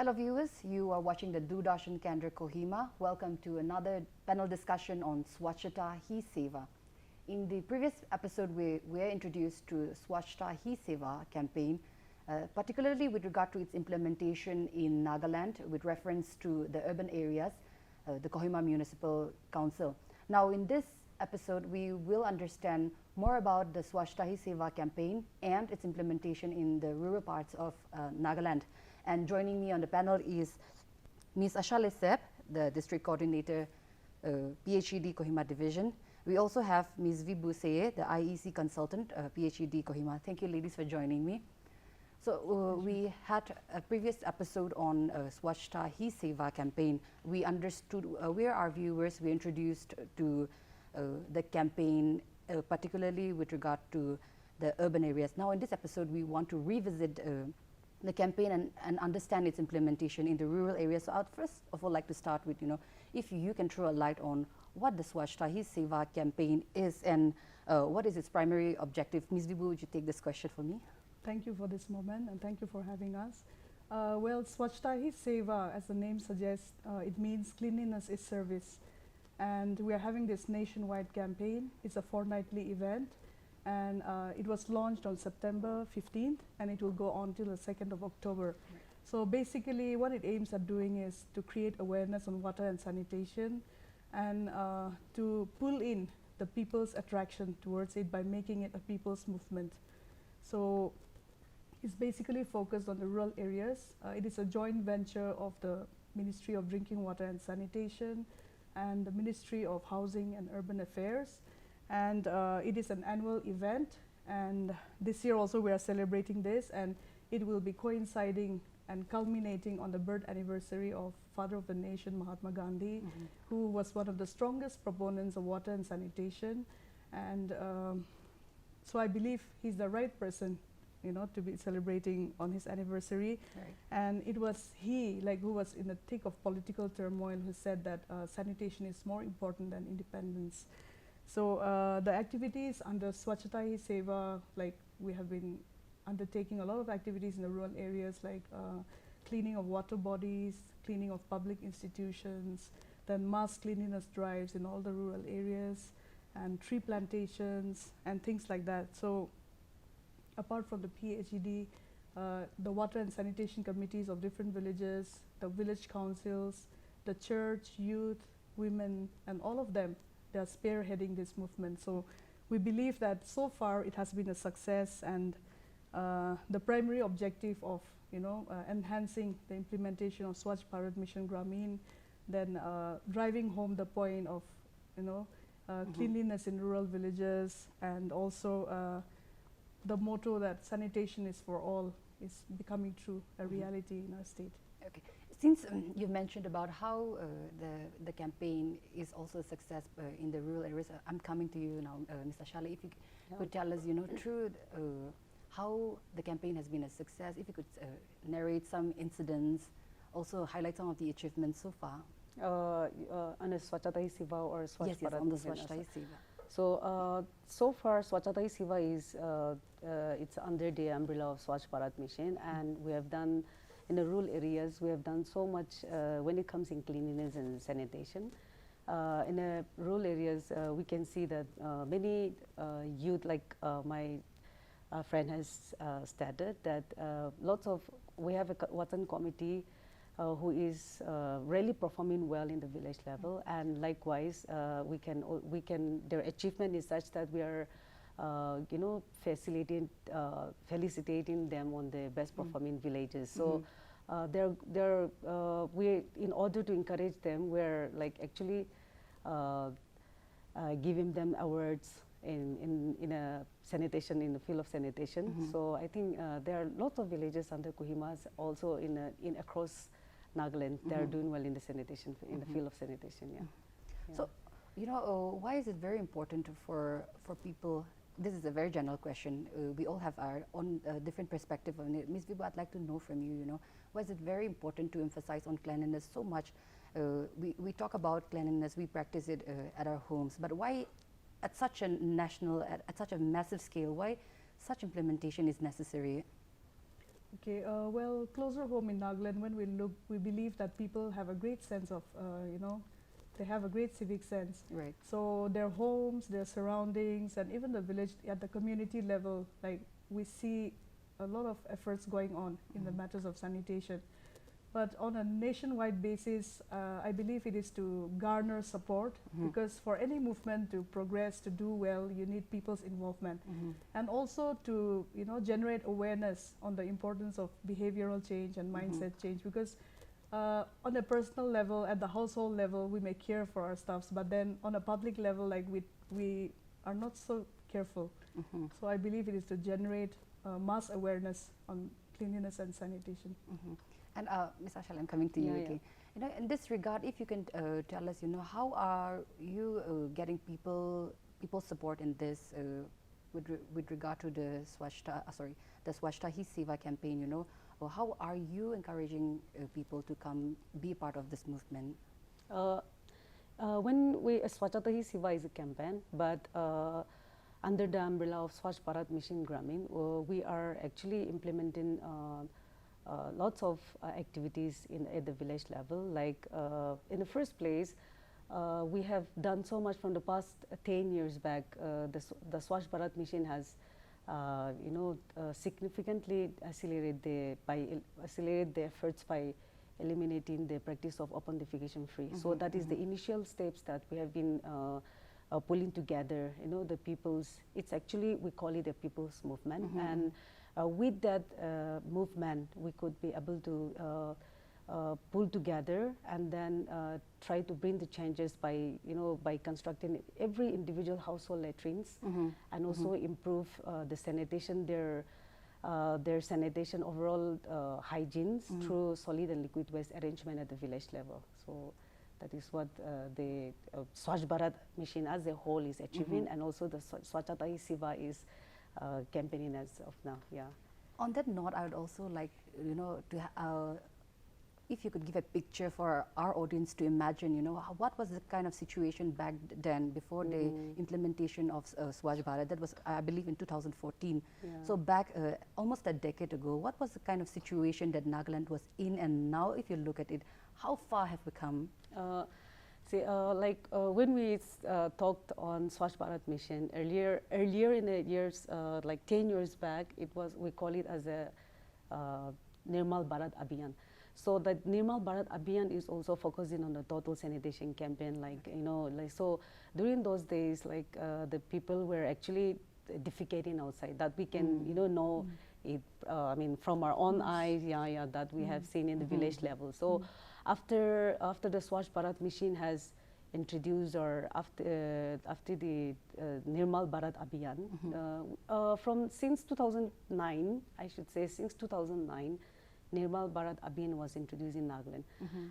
Hello viewers, you are watching the Doordarshan Kendra Kohima. Welcome to another panel discussion on Swachhata Hi Seva. In the previous episode, we were introduced to Swachhata Hi Seva campaign, particularly with regard to its implementation in Nagaland with reference to the urban areas, the Kohima Municipal Council. Now in this episode, we will understand more about the Swachhata Hi Seva campaign and its implementation in the rural parts of Nagaland. And joining me on the panel is Ms. Ashale Sep, the District Coordinator, PHED Kohima Division. We also have Ms. Vibhu Seye, the IEC Consultant, PHED Kohima. Thank you, ladies, for joining me. So we had a previous episode on Swachhata Hi Seva campaign. We understood where our viewers were introduced to the campaign, particularly with regard to the urban areas. Now in this episode, we want to revisit the campaign and understand its implementation in the rural areas. So I'd first of all like to start with, if you can throw a light on what the Swachhata Hi Seva campaign is and what is its primary objective. Ms. Vibhu, would you take this question for me? Thank you for this moment and thank you for having us. Well, Swachhata Hi Seva, as the name suggests, it means cleanliness is service. And we are having this nationwide campaign. It's a fortnightly event. And it was launched on September 15th and it will go on till the 2nd of October. Right. So basically what it aims at doing is to create awareness on water and sanitation and to pull in the people's attraction towards it by making it a people's movement. So it's basically focused on the rural areas. It is a joint venture of the Ministry of Drinking Water and Sanitation and the Ministry of Housing and Urban Affairs. And it is an annual event, and this year also we are celebrating this, and it will be coinciding and culminating on the birth anniversary of Father of the Nation, Mahatma Gandhi, who was one of the strongest proponents of water and sanitation. And so I believe he's the right person, to be celebrating on his anniversary. Right. And it was he, who was in the thick of political turmoil, who said that sanitation is more important than independence. So the activities under Swachhata Hi Seva, we have been undertaking a lot of activities in the rural areas, like cleaning of water bodies, cleaning of public institutions, then mass cleanliness drives in all the rural areas, and tree plantations, and things like that. So apart from the PHED, the water and sanitation committees of different villages, the village councils, the church, youth, women, and all of them, they are spearheading this movement. So we believe that so far it has been a success, and the primary objective of enhancing the implementation of Swachh Bharat Mission Gramin, then driving home the point of cleanliness in rural villages, and also the motto that sanitation is for all is becoming true, a reality in our state. Okay. Since you've mentioned about how the campaign is also a success in the rural areas, I'm coming to you now, Mr. Ashale. If you could tell us, through how the campaign has been a success, if you could narrate some incidents, also highlight some of the achievements so far. On a Swachhata Hi Seva or Swachh Yes, Bharat on the Mission Swachhata Hi Seva. So, so far Swachhata Hi Seva is it's under the umbrella of Swachh Bharat Mission, and we have done in the rural areas, we have done so much when it comes in cleanliness and sanitation. In the rural areas, we can see that many youth, like my friend has stated, that we have a Watan committee who is really performing well in the village level, and likewise, their achievement is such that we are felicitating them on the best performing villages. So we, in order to encourage them, we're actually giving them awards in a sanitation, in the field of sanitation. So I think there are lots of villages under Kohimas also in across Nagaland. They are doing well in the sanitation, in the field of sanitation. Yeah. So, why is it very important for people? This is a very general question. We all have our own different perspective on it. Ms. Vibhu, I'd like to know from you, why is it very important to emphasize on cleanliness so much? We talk about cleanliness, we practice it at our homes, but why at such a national, at such a massive scale, why such implementation is necessary? Okay, well, closer home in Nagaland, when we look, we believe that people have a great sense of, they have a great civic sense. Right. So their homes, their surroundings, and even the village at the community level, like we see a lot of efforts going on in the matters of sanitation. But on a nationwide basis, I believe it is to garner support, because for any movement to progress, to do well, you need people's involvement. And also to generate awareness on the importance of behavioral change and mindset change, because on a personal level, at the household level, we may care for our stuffs, but then on a public level, like we are not so careful. So I believe it is to generate mass awareness on cleanliness and sanitation. And Ms. Ashal, I'm coming to you again. In this regard, if you can tell us, how are you getting people's support in this with regard to the the Swachhta Hi Seva campaign, or how are you encouraging people to come be part of this movement? When we Swachhta Hi Seva is a campaign, but under the umbrella of Swachh Bharat Mission Gramin, we are actually implementing lots of activities at the village level. Like in the first place, we have done so much from the past 10 years back. The Swachh Bharat Mission has significantly accelerated the efforts by eliminating the practice of open defecation free. So that is the initial steps that we have been pulling together, the people's, it's actually, we call it a people's movement. And with that movement, we could be able to pull together and then try to bring the changes by, by constructing every individual household latrines, and also improve the sanitation, their sanitation overall hygienes through solid and liquid waste arrangement at the village level. So that is what the Swachh Bharat Mission as a whole is achieving, and also the Swachhta Hi Seva is campaigning as of now. Yeah. On that note, I would also like, to if you could give a picture for our audience to imagine, what was the kind of situation back then before the implementation of Swachh Bharat. That was, I believe, in 2014. Yeah. So back almost a decade ago, what was the kind of situation that Nagaland was in, and now if you look at it, how far have we come? When we talked on Swachh Bharat Mission earlier in the years, like 10 years back, we call it as a Nirmal Bharat Abhiyan. So that Nirmal Bharat Abhiyan is also focusing on the total sanitation campaign. So during those days, the people were actually defecating outside. That we can know it. I mean, from our own eyes, that we have seen in the village level. So after the Swachh Bharat Mission has introduced, or after the Nirmal Bharat Abhiyan, since 2009, I should say, since 2009, Nirmal Bharat Abhiyan was introduced in Nagaland,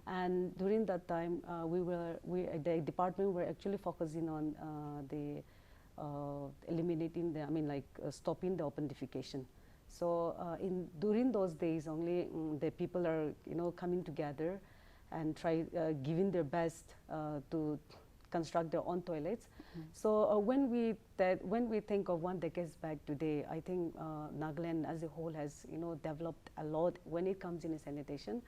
and during that time, the department were actually focusing on eliminating stopping the open defecation. So during those days only, the people are coming together and try giving their best to construct their own toilets. So when we think of 1 decade back today, I think Nagaland as a whole has developed a lot when it comes in sanitation,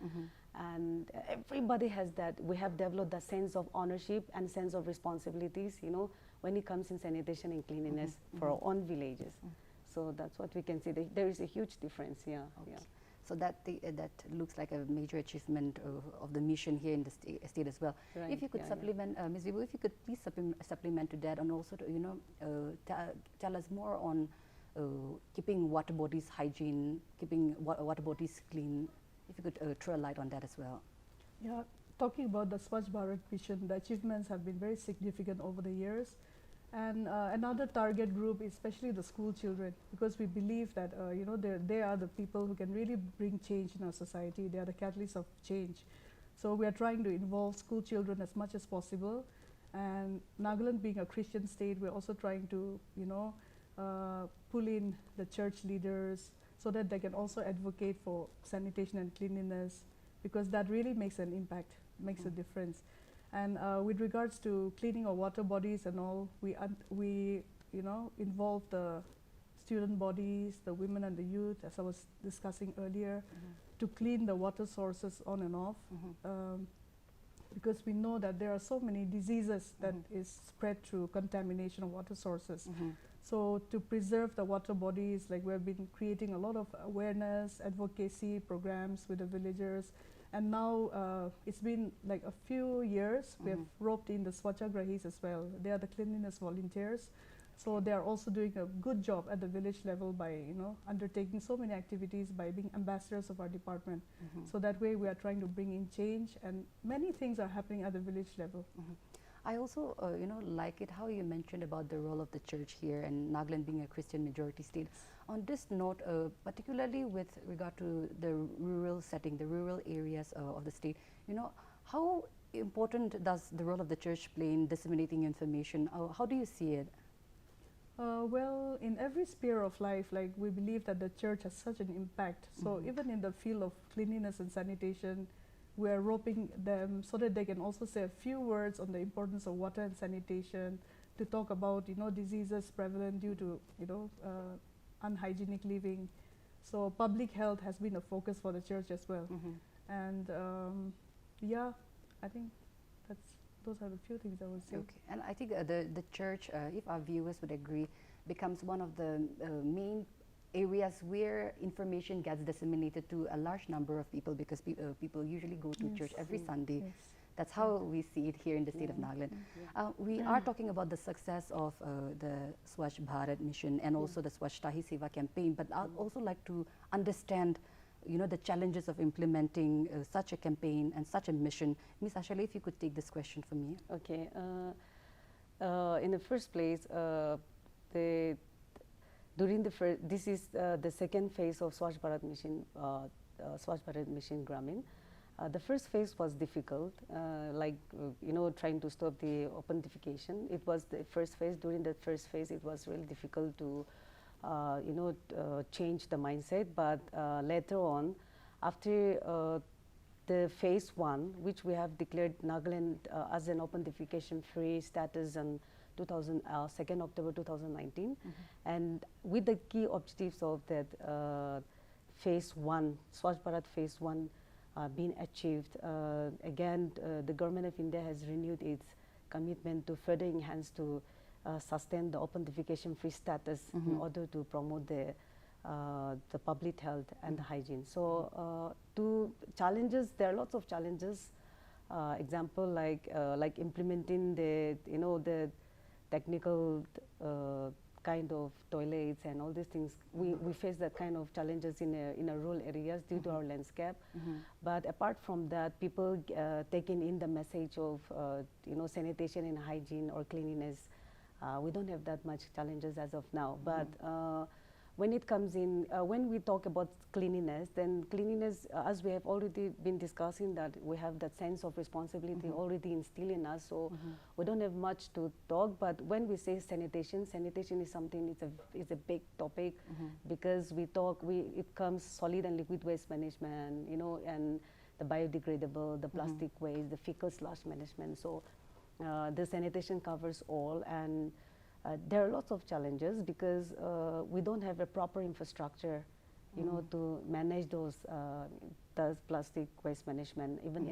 and everybody has that. We have developed that sense of ownership and sense of responsibilities, when it comes in sanitation and cleanliness for our own villages. So that's what we can see. There is a huge difference. Yeah. Okay. So that looks like a major achievement of the mission here in the state as well. Right. If you could supplement, Ms. Vibu, if you could please supplement to that, and also to, tell us more on keeping water bodies hygiene, keeping water bodies clean. If you could throw a light on that as well. Yeah, talking about the Swachh Bharat Mission, the achievements have been very significant over the years. And another target group, especially the school children, because we believe that they are the people who can really bring change in our society. They are the catalysts of change. So we are trying to involve school children as much as possible. And Nagaland being a Christian state, we're also trying to pull in the church leaders so that they can also advocate for sanitation and cleanliness, because that really makes an impact, makes a difference. And with regards to cleaning our water bodies and all, we involve the student bodies, the women and the youth, as I was discussing earlier, to clean the water sources on and off. Because we know that there are so many diseases that is spread through contamination of water sources. So to preserve the water bodies, like we've been creating a lot of awareness, advocacy programs with the villagers. And now it's been like a few years, we have roped in the Swachhagrahis as well. They are the cleanliness volunteers. So they are also doing a good job at the village level by, undertaking so many activities, by being ambassadors of our department. So that way we are trying to bring in change, and many things are happening at the village level. I also, like it how you mentioned about the role of the church here, and Nagaland being a Christian majority state. On this note, particularly with regard to the rural setting, the rural areas of the state, how important does the role of the church play in disseminating information? How do you see it? Well, in every sphere of life, like we believe that the church has such an impact. So even in the field of cleanliness and sanitation, we are roping them so that they can also say a few words on the importance of water and sanitation, to talk about diseases prevalent due to unhygienic living. So public health has been a focus for the church as well. And yeah, I think those are the few things I would say. Okay, and I think the church, if our viewers would agree, becomes one of the main areas where information gets disseminated to a large number of people, because people usually go to church every Sunday. That's how we see it here in the state of Nagaland. We are talking about the success of the Swachh Bharat mission and also the Swachhta Hi Seva campaign, but I'd also like to understand the challenges of implementing such a campaign and such a mission. Ms. Ashale, if you could take this question from me. Okay. In the first place, this is the second phase of Swachh Bharat mission, Swachh Bharat mission Gramin. The first phase was difficult, trying to stop the open defecation. It was the first phase. During the first phase, it was really difficult to change the mindset. But later on, after the phase 1, which we have declared Nagaland as an open defecation free status on 2nd October 2019, and with the key objectives of that phase 1, Swachh Bharat phase 1 being achieved, again the government of India has renewed its commitment to further enhance to sustain the open defecation free status in order to promote the public health and the hygiene. So there are lots of challenges. Example like implementing the technical kind of toilets and all these things. We face that kind of challenges in a rural areas due to our landscape. But apart from that, people taking in the message of sanitation and hygiene or cleanliness. We don't have that much challenges as of now. But when it comes in, when we talk about cleanliness, then cleanliness, as we have already been discussing, that we have that sense of responsibility already instilled in us. So we don't have much to talk. But when we say sanitation, sanitation is something, it's a big topic, because it comes solid and liquid waste management, and the biodegradable, the plastic waste, the fecal sludge management. So the sanitation covers all, and there are lots of challenges because we don't have a proper infrastructure, to manage those plastic waste management, even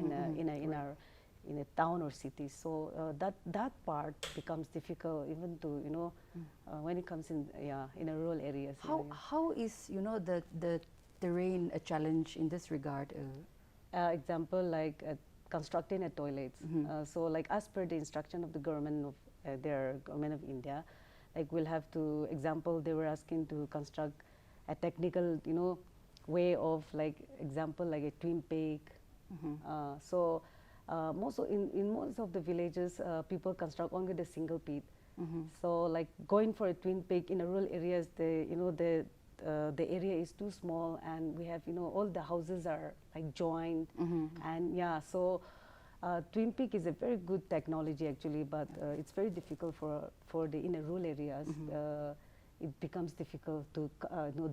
in a town or city. So that part becomes difficult, even to when it comes in a rural areas. How is the terrain a challenge in this regard? Example like constructing a toilets. So like as per the instruction of the government of government of India, like we'll have to, example, they were asking to construct a technical way of, like example, like a twin peak. So in most of the villages, people construct only the single pit. So like going for a twin peak in a rural areas, the area is too small, and we have all the houses are like joined, and so twin peak is a very good technology actually, but it's very difficult for the in the rural areas. It becomes difficult to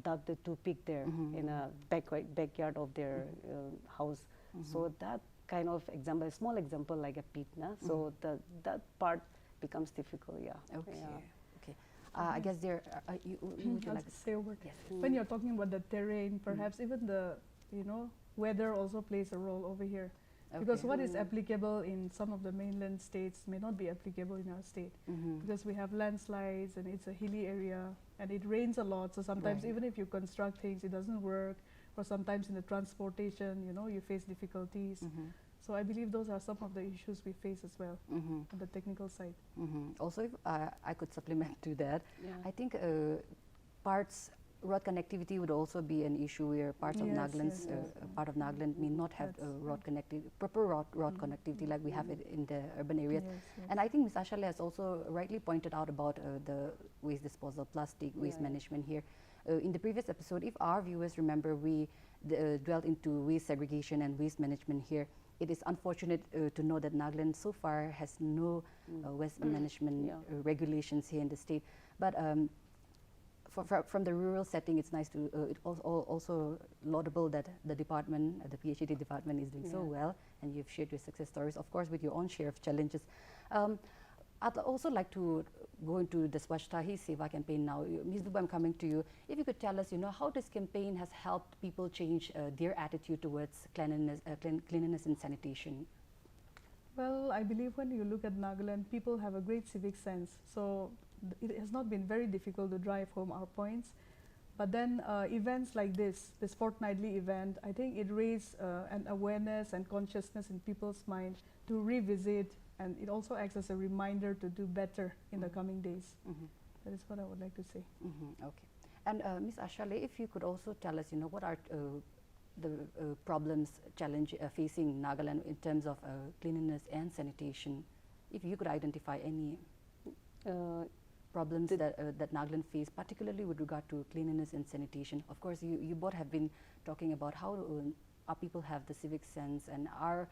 dug the two peak there in a backyard of their house. So that kind of example, a small example like a pit, so that part becomes difficult. Okay. I guess there. Would you I'll like to say a word. Yes. When you're talking about the terrain, perhaps even the weather also plays a role over here. Because Okay. what is applicable in some of the mainland states may not be applicable in our state. Mhm. Because we have landslides and it's a hilly area and it rains a lot. So sometimes Right. even if you construct things, it doesn't work. Or sometimes in the transportation, you face difficulties. Mhm. So I believe those are some of the issues we face as well Mhm. on the technical side. Also, if I could supplement to that, Yeah. I think road connectivity would also be an issue where parts of Yes, Nagaland's yes, yes. part of Nagaland may not have That's proper road connectivity like we have it in the urban areas. Yes, yes. And I think Ms. Ashale has also rightly pointed out about the waste disposal, plastic waste Yeah. management here. In the previous episode, if our viewers remember, we dwelt into waste segregation and waste management here. It is unfortunate to know that Nagaland so far has no waste management Yeah. regulations here in the state. But from the rural setting, it's nice to, it also laudable that the department, the PhD department is doing so Yeah. well, and you've shared your success stories, of course, with your own share of challenges. I'd also like to go into the Swachhta Hi Seva campaign now. Ms. Duba, I'm coming to you. If you could tell us, how this campaign has helped people change their attitude towards cleanliness and sanitation. Well, I believe when you look at Nagaland, people have a great civic sense. So it has not been very difficult to drive home our points. But then events like this fortnightly event, I think it raised an awareness and consciousness in people's mind to revisit, and it also acts as a reminder to do better in the coming days. That is what I would like to say. Okay. And Ms. Ashale, if you could also tell us, what are the problems, facing Nagaland in terms of cleanliness and sanitation? If you could identify any problems that Nagaland face, particularly with regard to cleanliness and sanitation. Of course, you both have been talking about how our people have the civic sense and are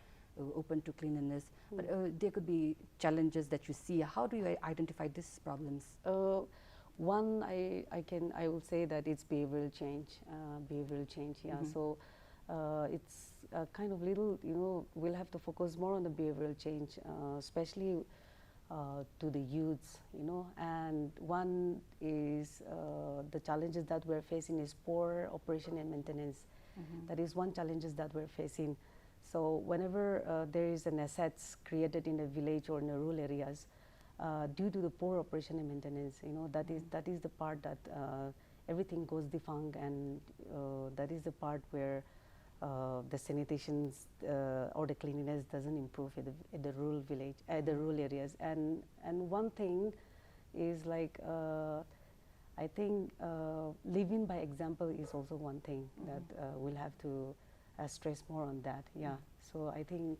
open to cleanliness, but there could be challenges that you see. How do you identify these problems? One, I will say that it's behavioral change. Yeah. So it's kind of little. We'll have to focus more on the behavioral change, especially to the youths. And one is the challenges that we're facing is poor operation and maintenance. That is one challenges that we're facing. So whenever there is an assets created in a village or in the rural areas, due to the poor operation and maintenance, that is the part that everything goes defunct, and that is the part where the sanitation or the cleanliness doesn't improve at the rural village, the rural areas. And one thing is like I think living by example is also one thing that we'll have to stress more on that. Yeah. So I think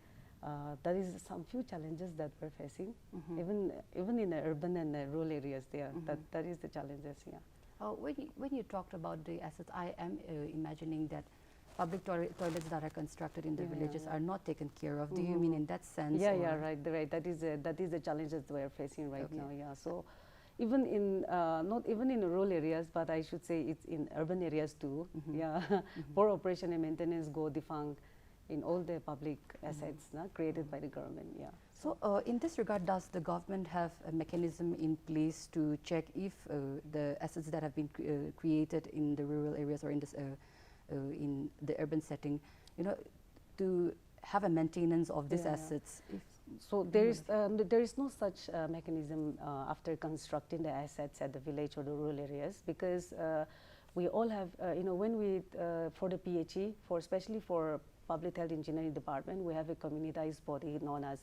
that is some few challenges that we're facing, even in the urban and the rural areas. There, that is the challenges. Yeah. When you talked about the assets, I am imagining that public toilets that are constructed in the villages are not taken care of. Do you mean in that sense? Yeah, right. That is the challenges we're facing right now. Yeah. So even in not even in rural areas, but I should say it's in urban areas too. Yeah. Poor operation and maintenance go defunct in all the public assets created by the government. Yeah. So in this regard, does the government have a mechanism in place to check if the assets that have been created in the rural areas or in this in the urban setting, to have a maintenance of these assets? So there is no such mechanism after constructing the assets at the village or the rural areas, because we all have when we for the PHE, especially for Public Health Engineering Department, we have a communitized body known as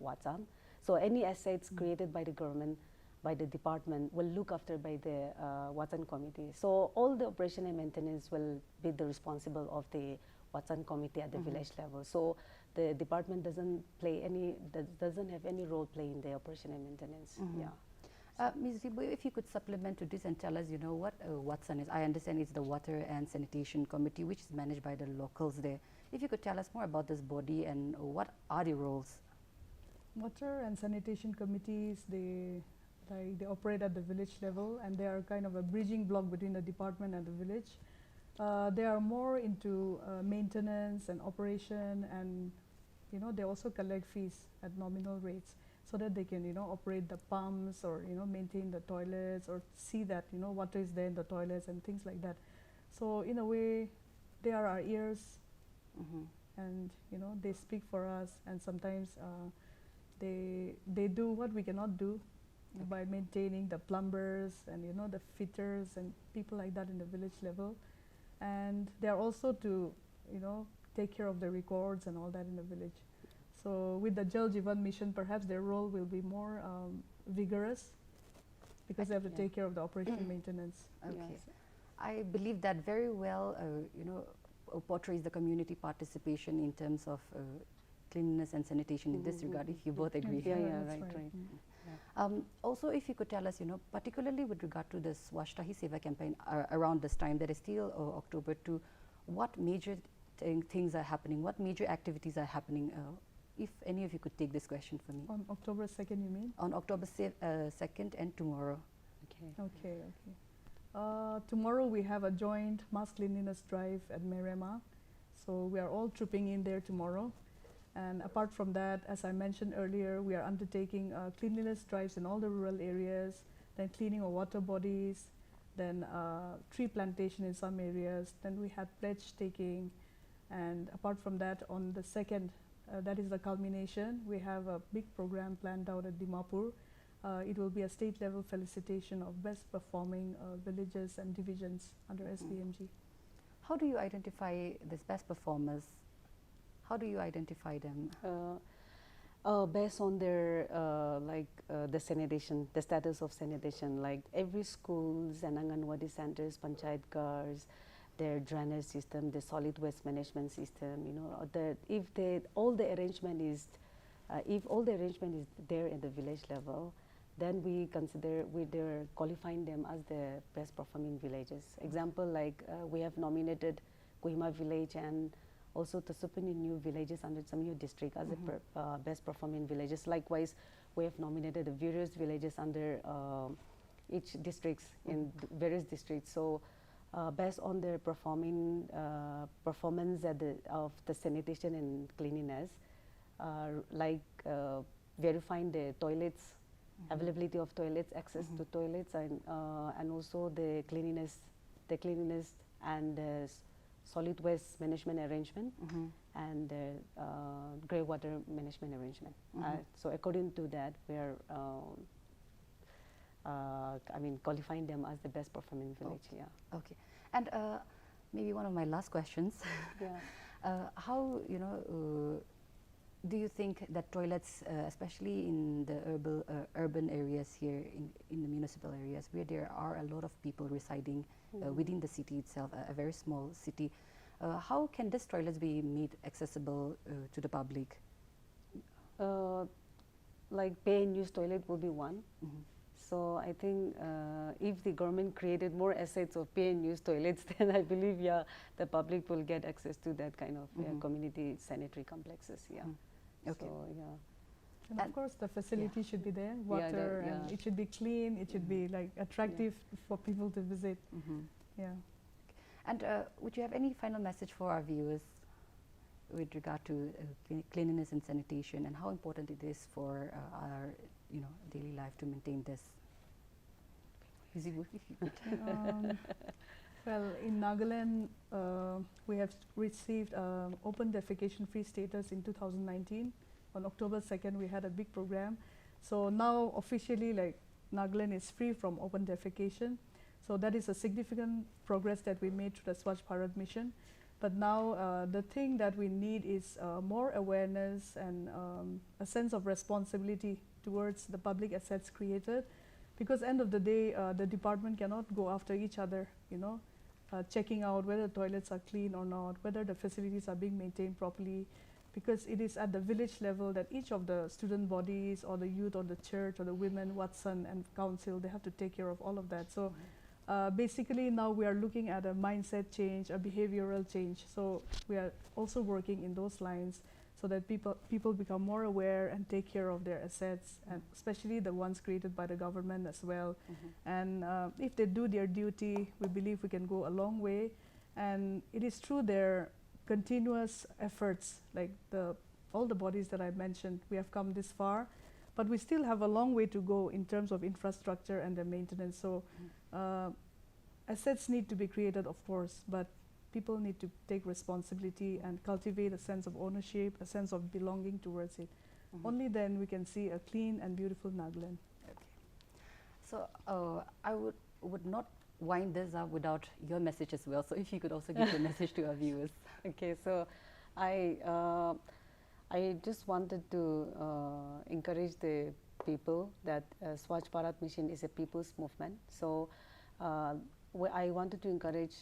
WATSAM. So any assets created by the government, by the department, will look after by the WATSAM committee. So all the operation and maintenance will be the responsible of the WATSAM committee at the village level. So the department doesn't have any role play in the operation and maintenance. Yeah. Ms. Zibo, if you could supplement to this and tell us, what WATSAM is. I understand it's the Water and Sanitation Committee, which is managed by the locals there. If you could tell us more about this body and what are the roles? Water and Sanitation Committees, they operate at the village level, and they are kind of a bridging block between the department and the village. They are more into maintenance and operation, and they also collect fees at nominal rates. so that they can, operate the pumps or, maintain the toilets or see that, water is there in the toilets and things like that. So in a way, they are our ears, and, they speak for us, and sometimes they do what we cannot do by maintaining the plumbers and, the fitters and people like that in the village level. And they are also to, take care of the records and all that in the village. So with the Jal Jeevan mission, perhaps their role will be more vigorous, because they have to take care of the operation maintenance. Okay. Yes. I believe that very well, portrays the community participation in terms of cleanliness and sanitation in this regard, if you both agree. Yeah, that's right. Also, if you could tell us, particularly with regard to the Swachhta Hi Seva campaign around this time, that is still October 2, what major things are happening, what major activities are happening? If any of you could take this question for me. On October 2nd, you mean? On October 2nd and tomorrow. Okay. Okay. Tomorrow we have a joint mass cleanliness drive at Merema. So we are all trooping in there tomorrow. And apart from that, as I mentioned earlier, we are undertaking cleanliness drives in all the rural areas, then cleaning of water bodies, then tree plantation in some areas, then we had pledge taking. And apart from that, on the 2nd, that is the culmination, we have a big program planned out at Dimapur. It will be a state-level felicitation of best performing villages and divisions under SBMG. How do you identify these best performers? How do you identify them? Based on their the sanitation, the status of sanitation, like every schools and Anganwadi centers, panchayat cars, their drainage system, the solid waste management system, if all the arrangement is there at the village level, then we consider they're qualifying them as the best performing villages. Example, like we have nominated Kohima village and also Tasupani new villages under Samyo district as the best performing villages. Likewise, we have nominated the various villages under each districts in various districts. So based on their performance of the sanitation and cleanliness, verifying the toilets, availability of toilets, access to toilets, and also the cleanliness and the solid waste management arrangement and the grey water management arrangement. So according to that, we are qualifying them as the best performing village. Okay. Okay. And maybe one of my last questions. How do you think that toilets, especially in the urban areas here in the municipal areas, where there are a lot of people residing within the city itself, a very small city, how can these toilets be made accessible to the public? Like pay and use toilet will be one. So I think if the government created more assets of pay and use toilets, then I believe the public will get access to that kind of community sanitary complexes. Okay. So, and of course, the facility should be there, water, and it should be clean. It should be like attractive for people to visit. Yeah. And would you have any final message for our viewers with regard to cleanliness and sanitation, and how important it is for our daily life to maintain this? Easy work, if you could. Well, in Nagaland, we have received open defecation free status in 2019. On October 2nd, we had a big program. So now officially, Nagaland is free from open defecation. So that is a significant progress that we made through the Swachh Bharat mission. But now the thing that we need is more awareness and a sense of responsibility towards the public assets created. Because end of the day, the department cannot go after each other, checking out whether the toilets are clean or not, whether the facilities are being maintained properly. Because it is at the village level that each of the student bodies or the youth or the church or the women, Watson and council, they have to take care of all of that. So basically now we are looking at a mindset change, a behavioral change. So we are also working in those lines so that people become more aware and take care of their assets, and especially the ones created by the government as well. And if they do their duty, we believe we can go a long way. And it is through their continuous efforts, like all the bodies that I mentioned, we have come this far. but we still have a long way to go in terms of infrastructure and the maintenance. So assets need to be created, of course, but people need to take responsibility and cultivate a sense of ownership, a sense of belonging towards it. Only then we can see a clean and beautiful Nagaland. Okay. So I would not wind this up without your message as well. So if you could also give your message to our viewers. Okay, so I just wanted to encourage the people that Swachh Bharat Mission is a people's movement. So I wanted to encourage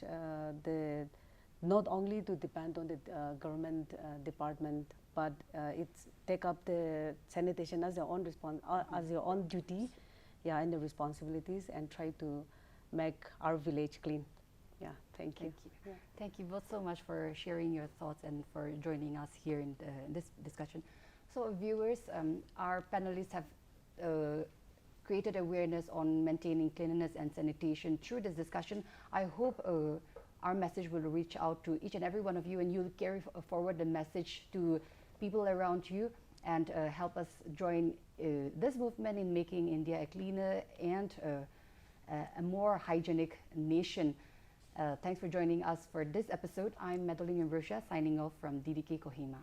not only to depend on the government department, but it's take up the sanitation as your own as your own duty, yeah, and the responsibilities, and try to make our village clean. Yeah, thank you. Thank you. Yeah. Thank you both so much for sharing your thoughts and for joining us here in this discussion. So viewers, our panelists have created awareness on maintaining cleanliness and sanitation through this discussion. I hope our message will reach out to each and every one of you, and you'll carry forward the message to people around you and help us join this movement in making India a cleaner and a more hygienic nation. Thanks for joining us for this episode. I'm Madeline Ambrosia signing off from DDK Kohima.